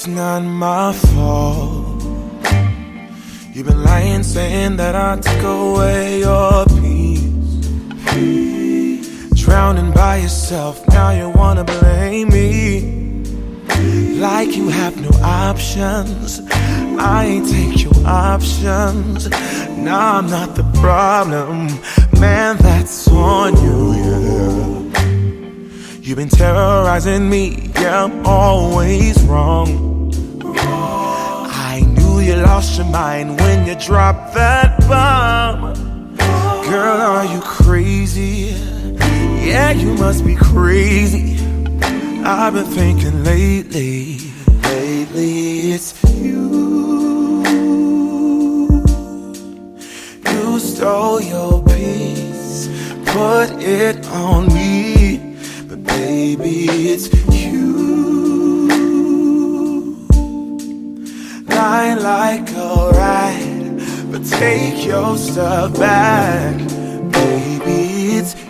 It's not my fault. You've been lying, saying that I took away your peace. Drowning by yourself, now you wanna blame me. Like you have no options. I ain't take your options. Nah, I'm not the problem. Man, that's on you, yeah. You've been terrorizing me, yeah, I'm always wrong. I knew you lost your mind when you dropped that bomb. Girl, are you crazy? Yeah, you must be crazy. I've been thinking lately it's you. You stole your peace, put it on me. But baby, it's you. Lie like a rat, but take your stuff back. Baby, it's you.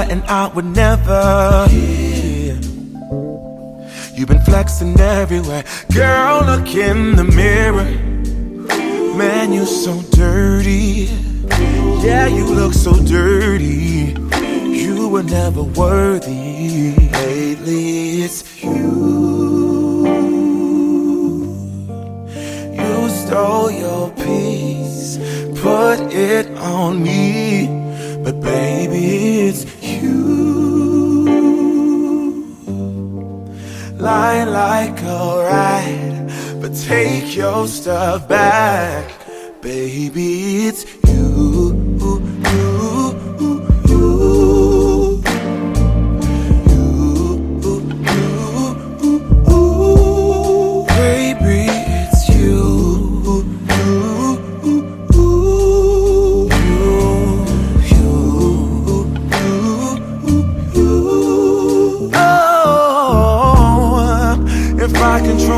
And I would never. Yeah. You've been flexing everywhere. Girl, look in the mirror. Man, you're so dirty. Yeah, you look so dirty. You were never worthy. Lately, it's you. You stole your peace, put it on me. But baby, it's you. Lie like a rat, but take your stuff back. Baby, it's you.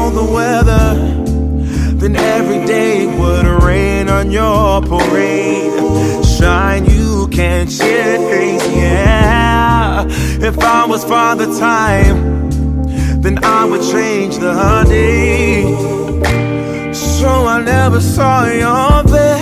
The weather, then every day would rain on your parade. Shine you can't chase, yeah. If I was Father Time, then I would change the day. So I never saw your face.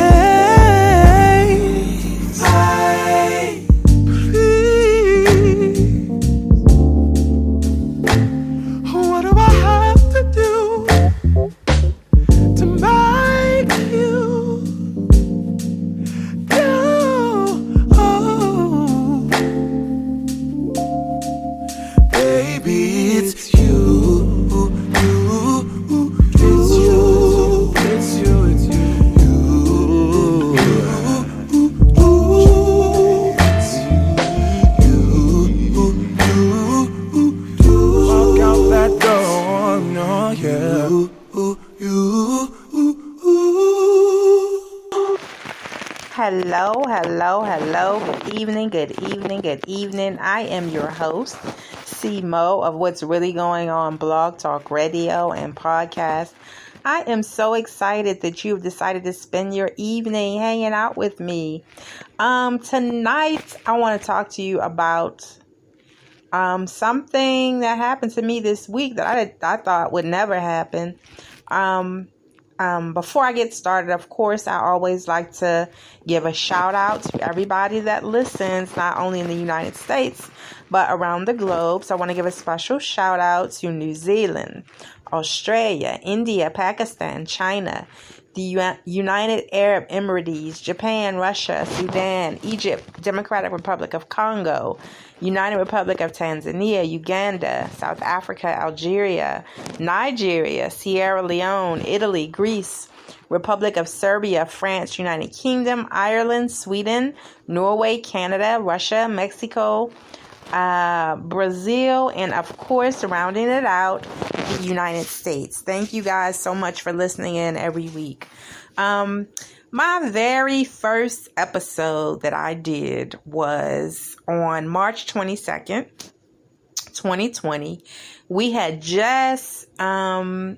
Hello. Good evening. I am your host, C Mo of What's Really Going On Blog Talk Radio and Podcast. I am so excited that you've decided to spend your evening hanging out with me. Tonight, I want to talk to you about something that happened to me this week that I thought would never happen. Before I get started, of course, I always like to give a shout out to everybody that listens, not only in the United States, but around the globe. So I want to give a special shout out to New Zealand, Australia, India, Pakistan, China, the United Arab Emirates, Japan, Russia, Sudan, Egypt, Democratic Republic of Congo, United Republic of Tanzania, Uganda, South Africa, Algeria, Nigeria, Sierra Leone, Italy, Greece, Republic of Serbia, France, United Kingdom, Ireland, Sweden, Norway, Canada, Russia, Mexico, Brazil, and of course, rounding it out, the United States. Thank you guys so much for listening in every week. My very first episode that I did was on March 22nd, 2020. We had just got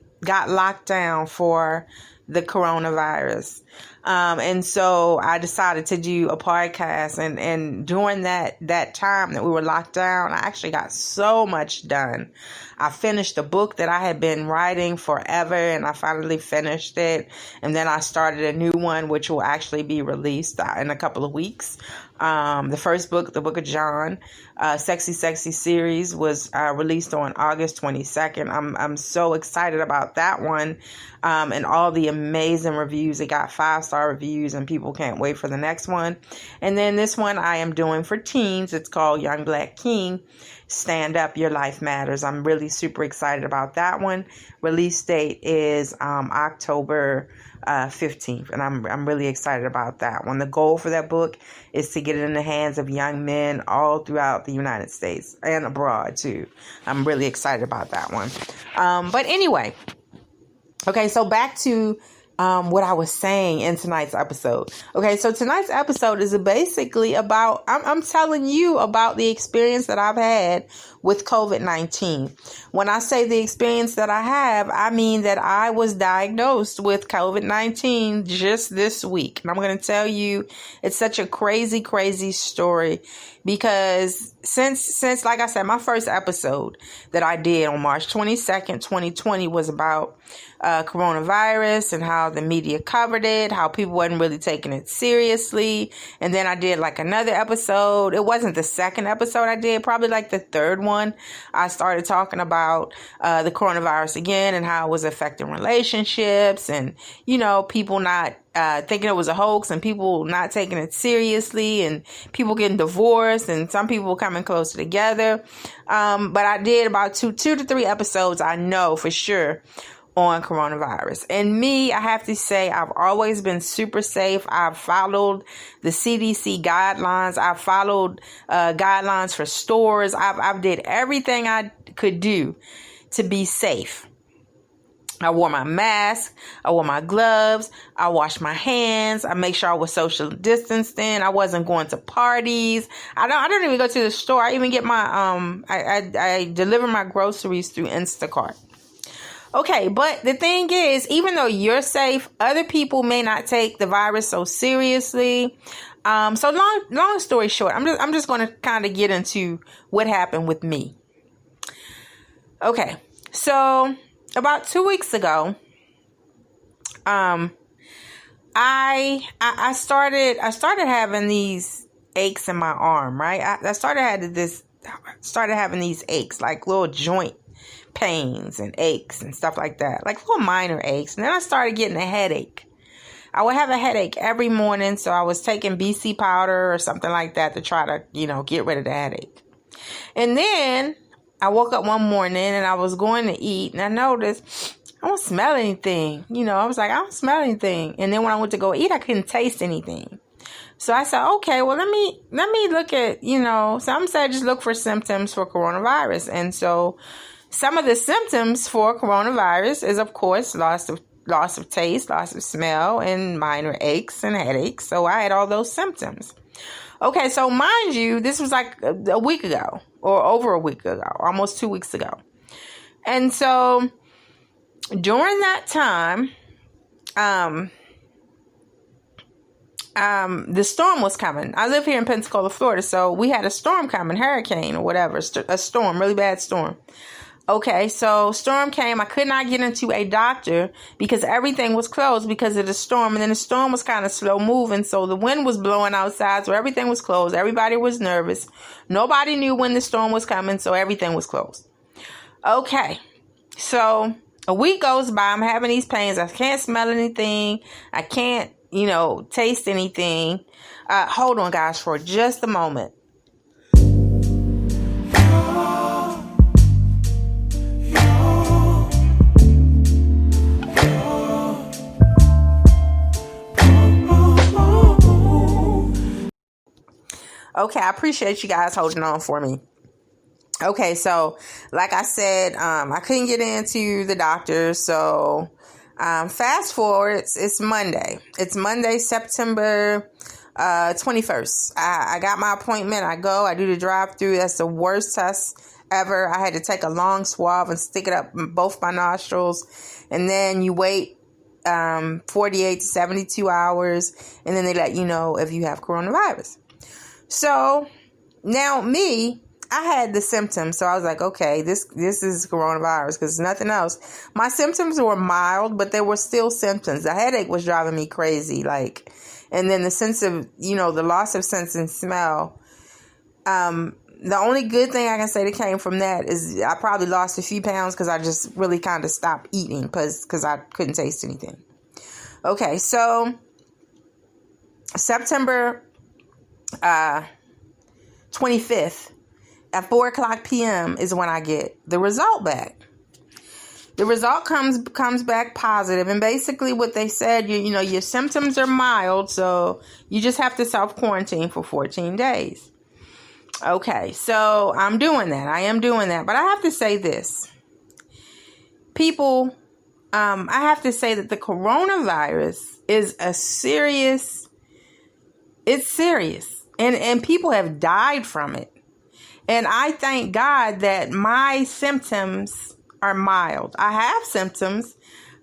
locked down for the coronavirus. And so I decided to do a podcast, and during that time that we were locked down, I actually got so much done. I finished a book that I had been writing forever, and I finally finished it. And then I started a new one, which will actually be released in a couple of weeks. The first book, the Book of John, Sexy series, was released on August 22nd. I'm so excited about that one, and all the amazing reviews. It got 5-star reviews, and people can't wait for the next one. And then this one I am doing for teens. It's called Young Black King. Stand Up, Your Life Matters. I'm really super excited about that one. Release date is October 15th, and I'm really excited about that one. The goal for that book is to get it in the hands of young men all throughout the United States and abroad too. I'm really excited about that one. But anyway, okay, so back to what I was saying in tonight's episode. Okay, so tonight's episode is basically about, I'm telling you about the experience that I've had with COVID-19. When I say the experience that I have, I mean that I was diagnosed with COVID-19 just this week. And I'm going to tell you, it's such a crazy, crazy story, because since, like I said, my first episode that I did on March 22nd, 2020 was about coronavirus and how the media covered it, how people wasn't really taking it seriously. And then I did like another episode. It wasn't the second episode I did, probably like the third one. I started talking about the coronavirus again and how it was affecting relationships, and, you know, people not thinking it was a hoax, and people not taking it seriously, and people getting divorced, and some people coming closer together. But I did about two to three episodes, I know for sure, on coronavirus. And me, I have to say, I've always been super safe. I've followed the CDC guidelines. I've followed guidelines for stores. I've did everything I could do to be safe. I wore my mask. I wore my gloves. I washed my hands. I make sure I was social distancing. I wasn't going to parties. I don't even go to the store. I even get my I deliver my groceries through Instacart. Okay, but the thing is, even though you're safe, other people may not take the virus so seriously. So long story short, I'm just going to kind of get into what happened with me. Okay, so about 2 weeks ago, I started having these aches in my arm, right? I started having these aches, like little joint pains and aches and stuff like that, like little minor aches. And then I started getting a headache. I would have a headache every morning, so I was taking BC powder or something like that to try to, get rid of the headache. And then I woke up one morning and I was going to eat, and I noticed I don't smell anything. I was like, I don't smell anything. And then when I went to go eat, I couldn't taste anything. So I said, okay, well, let me look at, some said just look for symptoms for coronavirus. And so some of the symptoms for coronavirus is, of course, loss of taste, loss of smell, and minor aches and headaches. So I had all those symptoms. Okay, so mind you, this was like a week ago, or over a week ago, almost 2 weeks ago. And so during that time, the storm was coming. I live here in Pensacola, Florida, so we had a storm coming, hurricane or whatever, a storm, really bad storm. Okay, so storm came. I could not get into a doctor because everything was closed because of the storm. And then the storm was kind of slow moving. So the wind was blowing outside. So everything was closed. Everybody was nervous. Nobody knew when the storm was coming. So everything was closed. Okay, so a week goes by. I'm having these pains. I can't smell anything. I can't, taste anything. Hold on, guys, for just a moment. Okay, I appreciate you guys holding on for me. Okay, so like I said, I couldn't get into the doctor, so Fast forward, it's Monday. It's Monday, September 21st. I got my appointment. I go. I do the drive-through. That's the worst test ever. I had to take a long swab and stick it up both my nostrils. And then you wait 48 to 72 hours. And then they let you know if you have coronavirus. So now I had the symptoms. So I was like, okay, this is coronavirus because nothing else. My symptoms were mild, but there were still symptoms. The headache was driving me crazy. And then the sense of, the loss of sense and smell. The only good thing I can say that came from that is I probably lost a few pounds because I just really kind of stopped eating because I couldn't taste anything. Okay, so September 25th at 4:00 p.m. is when I get the result back. The result comes back positive, and basically what they said, your symptoms are mild, so you just have to self-quarantine for 14 days. Okay, so I'm doing that. I am doing that. But I have to say this. People, I have to say that the coronavirus is it's serious. And people have died from it. And I thank God that my symptoms are mild. I have symptoms,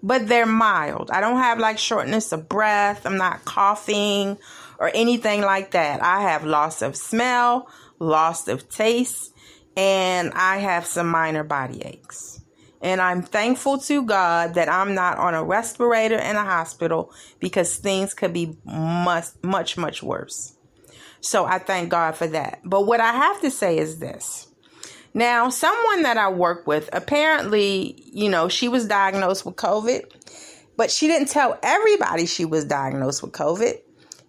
but they're mild. I don't have shortness of breath. I'm not coughing or anything like that. I have loss of smell, loss of taste, and I have some minor body aches. And I'm thankful to God that I'm not on a respirator in a hospital because things could be much, much, much worse. So I thank God for that. But what I have to say is this. Now, someone that I work with, apparently, she was diagnosed with COVID, but she didn't tell everybody she was diagnosed with COVID.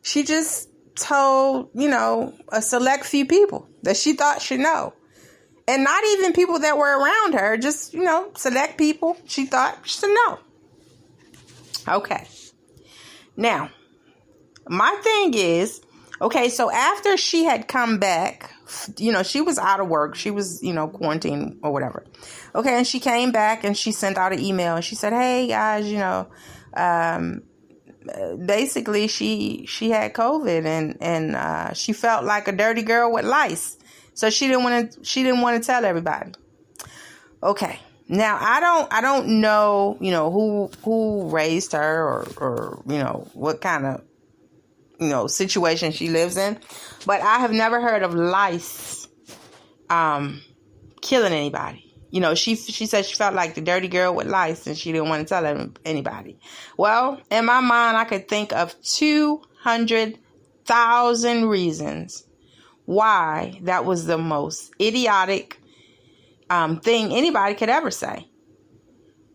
She just told, a select few people that she thought should know. And not even people that were around her, just, select people she thought should know. Okay. Now, my thing is, okay, so after she had come back, she was out of work. She was, quarantined or whatever. Okay, and she came back and she sent out an email and she said, hey, guys, basically she had COVID and she felt like a dirty girl with lice. So she didn't want to tell everybody. Okay. Now I don't know, who raised her or what kind of situation she lives in, but I have never heard of lice killing anybody. She said she felt like the dirty girl with lice and she didn't want to tell anybody. Well, in my mind, I could think of 200,000 reasons why that was the most idiotic thing anybody could ever say.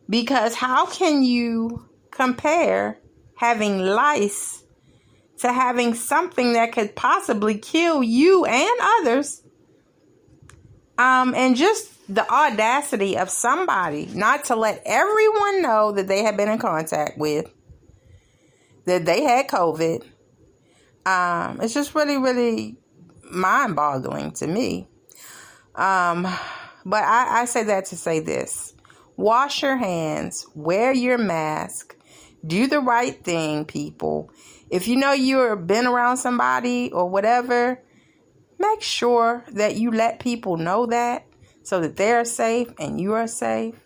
Because how can you compare having lice to having something that could possibly kill you and others? And just the audacity of somebody not to let everyone know that they had been in contact with, that they had COVID. It's just really, really mind-boggling to me. But I say that to say this. Wash your hands, wear your mask, do the right thing, people. If you've been around somebody or whatever, make sure that you let people know that so that they're safe and you are safe.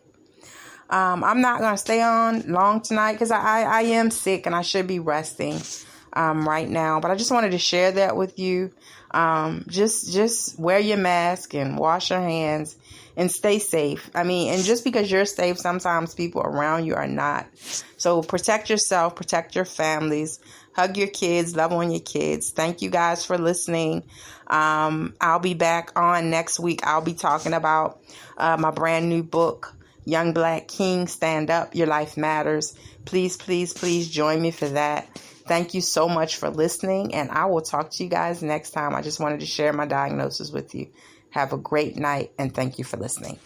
I'm not going to stay on long tonight because I am sick and I should be resting right now. But I just wanted to share that with you. Just wear your mask and wash your hands and stay safe. And just because you're safe, sometimes people around you are not. So protect yourself, protect your families, hug your kids, love on your kids. Thank you guys for listening. I'll be back on next week. I'll be talking about my brand new book, Young Black King, Stand Up, Your Life Matters. Please, please, please join me for that. Thank you so much for listening, and I will talk to you guys next time. I just wanted to share my diagnosis with you. Have a great night, and thank you for listening.